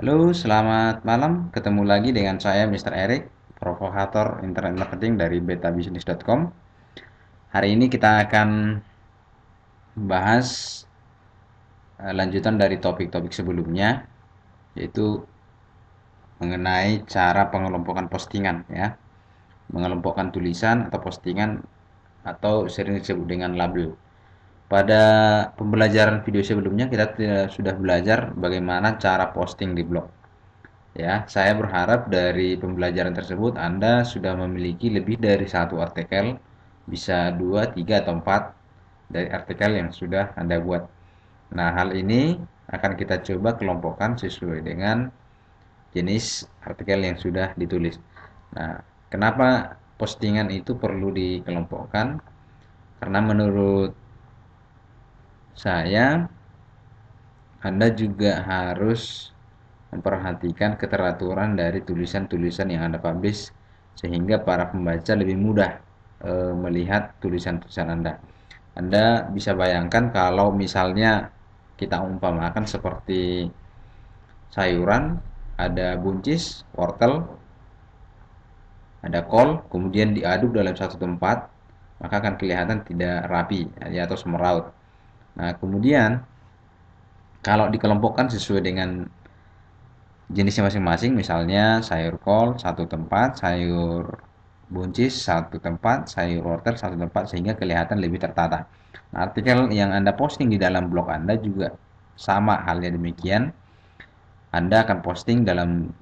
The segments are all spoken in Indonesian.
Halo, selamat malam. Ketemu lagi dengan saya, Mr. Eric, provokator internet marketing dari betabusiness.com. Hari ini kita akan bahas lanjutan dari topik-topik sebelumnya, yaitu mengenai cara pengelompokan postingan, ya. Mengelompokkan tulisan atau postingan atau sering disebut dengan label. Pada pembelajaran video sebelumnya kita sudah belajar bagaimana cara posting di blog. Ya, saya berharap dari pembelajaran tersebut Anda sudah memiliki lebih dari satu artikel, bisa dua, tiga, atau empat dari artikel yang sudah Anda buat. Nah, hal ini akan kita coba kelompokkan sesuai dengan jenis artikel yang sudah ditulis. Nah, kenapa postingan itu perlu dikelompokkan? Karena menurut saya, Anda juga harus memperhatikan keteraturan dari tulisan-tulisan yang Anda publish sehingga para pembaca lebih mudah melihat tulisan-tulisan Anda. Anda bisa bayangkan kalau misalnya kita umpamakan seperti sayuran, ada buncis, wortel, ada kol, kemudian diaduk dalam satu tempat, maka akan kelihatan tidak rapi ya, atau semeraut. Nah, kemudian kalau dikelompokkan sesuai dengan jenisnya masing-masing, misalnya sayur kol satu tempat, sayur buncis satu tempat, sayur wortel satu tempat, sehingga kelihatan lebih tertata. Nah, artikel yang Anda posting di dalam blog Anda juga sama halnya demikian. Anda akan posting dalam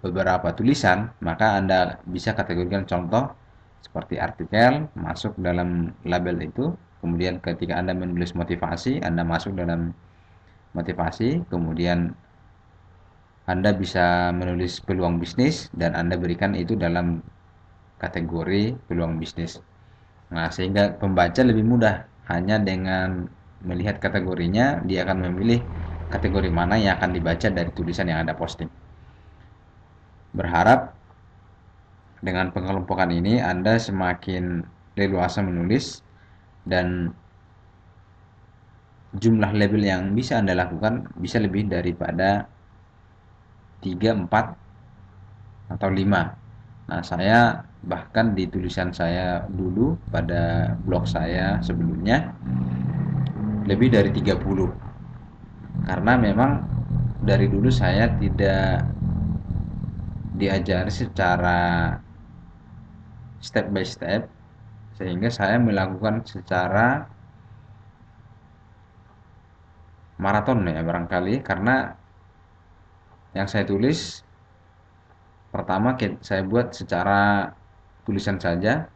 beberapa tulisan, maka Anda bisa kategorikan contoh seperti artikel masuk dalam label itu. Kemudian ketika Anda menulis motivasi, Anda masuk dalam motivasi. Kemudian Anda bisa menulis peluang bisnis dan Anda berikan itu dalam kategori peluang bisnis. Nah, sehingga pembaca lebih mudah hanya dengan melihat kategorinya, dia akan memilih kategori mana yang akan dibaca dari tulisan yang Anda posting. Berharap dengan pengelompokan ini Anda semakin leluasa menulis dan jumlah label yang bisa Anda lakukan bisa lebih daripada 3, 4, atau 5. Nah, saya bahkan di tulisan saya dulu pada blog saya sebelumnya lebih dari 30. Karena memang dari dulu saya tidak diajari secara step by step, sehingga saya melakukan secara maraton ya barangkali, karena yang saya tulis pertama saya buat secara tulisan saja,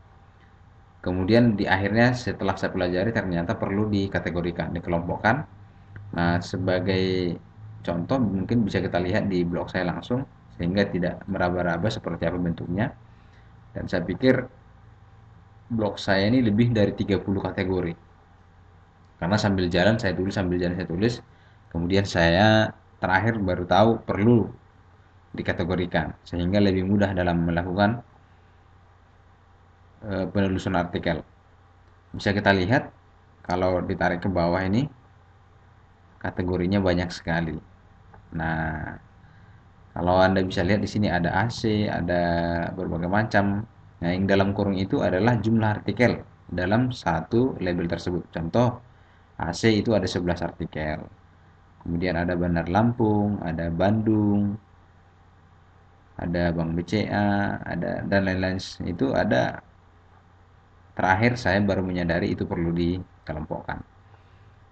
kemudian di akhirnya setelah saya pelajari ternyata perlu dikategorikan, dikelompokkan. Nah, sebagai contoh mungkin bisa kita lihat di blog saya langsung sehingga tidak meraba-raba seperti apa bentuknya. Dan saya pikir blog saya ini lebih dari 30 kategori. Karena sambil jalan saya tulis, sambil jalan saya tulis. Kemudian saya terakhir baru tahu perlu dikategorikan sehingga lebih mudah dalam melakukan penelusuran artikel. Bisa kita lihat kalau ditarik ke bawah ini kategorinya banyak sekali. Nah, kalau Anda bisa lihat di sini ada AC, ada berbagai macam. Nah, yang dalam kurung itu adalah jumlah artikel dalam satu label tersebut. Contoh, AC itu ada 11 artikel. Kemudian ada Bandar Lampung, ada Bandung, ada Bank BCA, ada dan lain-lain. Itu ada, terakhir saya baru menyadari itu perlu dikelompokkan.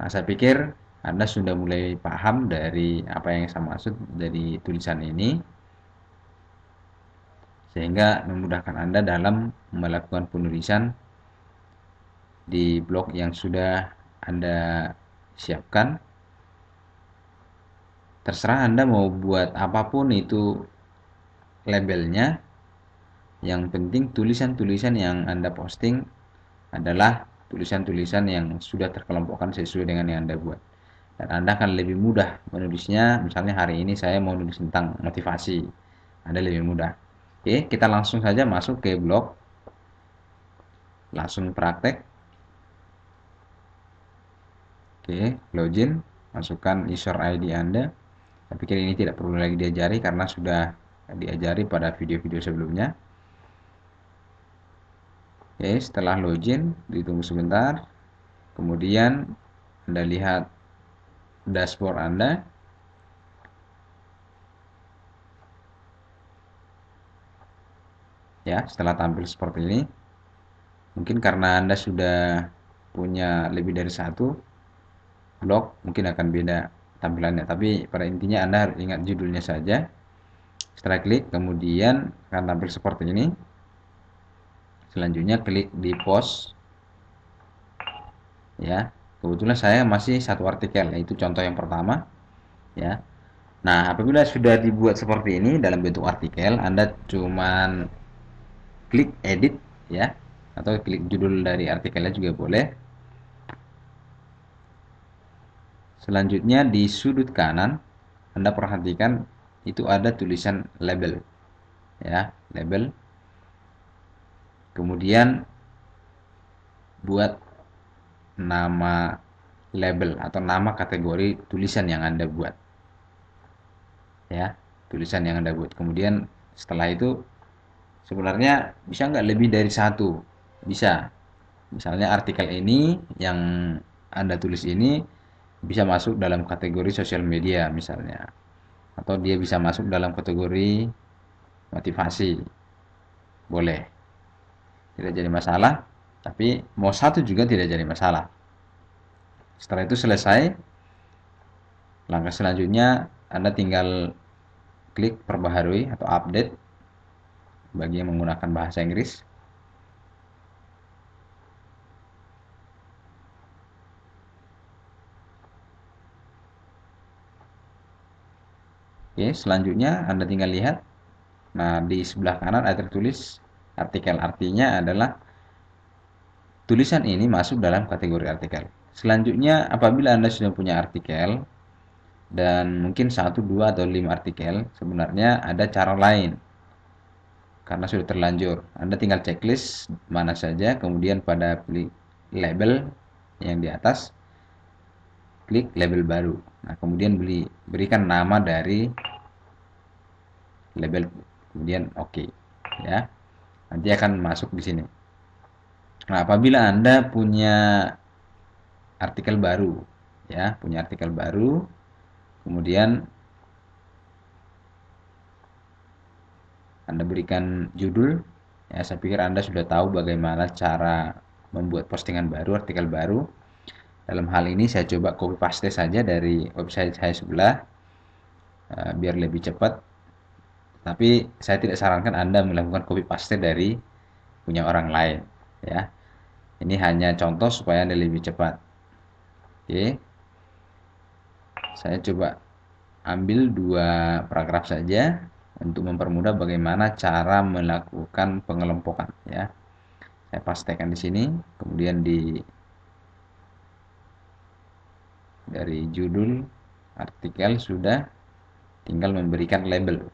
Nah, saya pikir Anda sudah mulai paham dari apa yang saya maksud dari tulisan ini, sehingga memudahkan Anda dalam melakukan penulisan di blog yang sudah Anda siapkan. Terserah Anda mau buat apapun itu labelnya, yang penting tulisan-tulisan yang Anda posting adalah tulisan-tulisan yang sudah terkelompokkan sesuai dengan yang Anda buat. Dan Anda akan lebih mudah menulisnya. Misalnya hari ini saya mau nulis tentang motivasi, Anda lebih mudah. Oke, kita langsung saja masuk ke blog, langsung praktek. Oke, login, masukkan user ID Anda. Saya pikir ini tidak perlu lagi diajari karena sudah diajari pada video-video sebelumnya. Oke, setelah login, ditunggu sebentar. Kemudian Anda lihat dashboard Anda. Ya, setelah tampil seperti ini. Mungkin karena Anda sudah punya lebih dari satu blog, mungkin akan beda tampilannya. Tapi pada intinya Anda harus ingat judulnya saja. Setelah klik, kemudian akan tampil seperti ini. Selanjutnya klik di post. Ya, kebetulan saya masih satu artikel, itu contoh yang pertama. Ya, nah apabila sudah dibuat seperti ini dalam bentuk artikel, Anda cuman klik edit, ya, atau klik judul dari artikelnya juga boleh. Selanjutnya di sudut kanan Anda perhatikan itu ada tulisan label, ya, label. Kemudian buat nama label atau nama kategori tulisan yang Anda buat, ya, tulisan yang Anda buat. Kemudian setelah itu sebenarnya bisa nggak lebih dari satu, bisa. Misalnya artikel ini yang Anda tulis ini bisa masuk dalam kategori sosial media misalnya, atau dia bisa masuk dalam kategori motivasi, boleh, tidak jadi masalah. Tapi mau satu juga tidak jadi masalah. Setelah itu selesai, langkah selanjutnya Anda tinggal klik perbaharui atau update bagi yang menggunakan bahasa Inggris. Oke, selanjutnya Anda tinggal lihat. Nah, di sebelah kanan ada tertulis artikel. Artinya adalah tulisan ini masuk dalam kategori artikel. Selanjutnya, apabila Anda sudah punya artikel dan mungkin 1, 2, atau 5 artikel, sebenarnya ada cara lain. Karena sudah terlanjur, Anda tinggal checklist mana saja, kemudian pada label yang di atas klik label baru. Nah, kemudian berikan nama dari label, kemudian oke, ya. Nanti akan masuk di sini. Nah, apabila Anda punya artikel baru, ya, punya artikel baru, kemudian Anda berikan judul, ya, saya pikir Anda sudah tahu bagaimana cara membuat postingan baru, artikel baru. Dalam hal ini saya coba copy paste saja dari website saya sebelah, biar lebih cepat. Tapi saya tidak sarankan Anda melakukan copy paste dari punya orang lain, ya. Ini hanya contoh supaya Anda lebih cepat. Oke. Saya coba ambil 2 paragraf saja untuk mempermudah bagaimana cara melakukan pengelompokan, ya. Saya pastekan di sini, kemudian dari judul artikel sudah, tinggal memberikan label.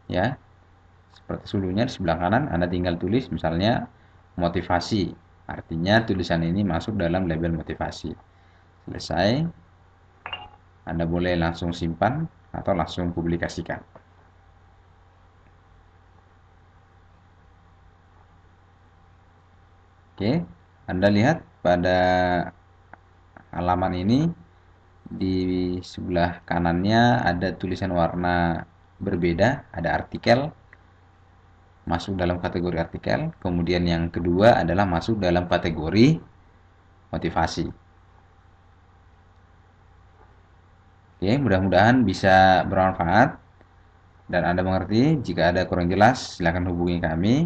Ya, seperti sebelumnya di sebelah kanan Anda tinggal tulis misalnya motivasi. Artinya tulisan ini masuk dalam label motivasi. Selesai. Anda boleh langsung simpan atau langsung publikasikan. Oke, Anda lihat pada halaman ini di sebelah kanannya ada tulisan warna berbeda, ada artikel, masuk dalam kategori artikel. Kemudian yang kedua adalah masuk dalam kategori motivasi. Oke, mudah-mudahan bisa bermanfaat dan Anda mengerti. Jika ada kurang jelas, silakan hubungi kami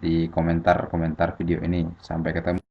di komentar-komentar video ini. Sampai ketemu.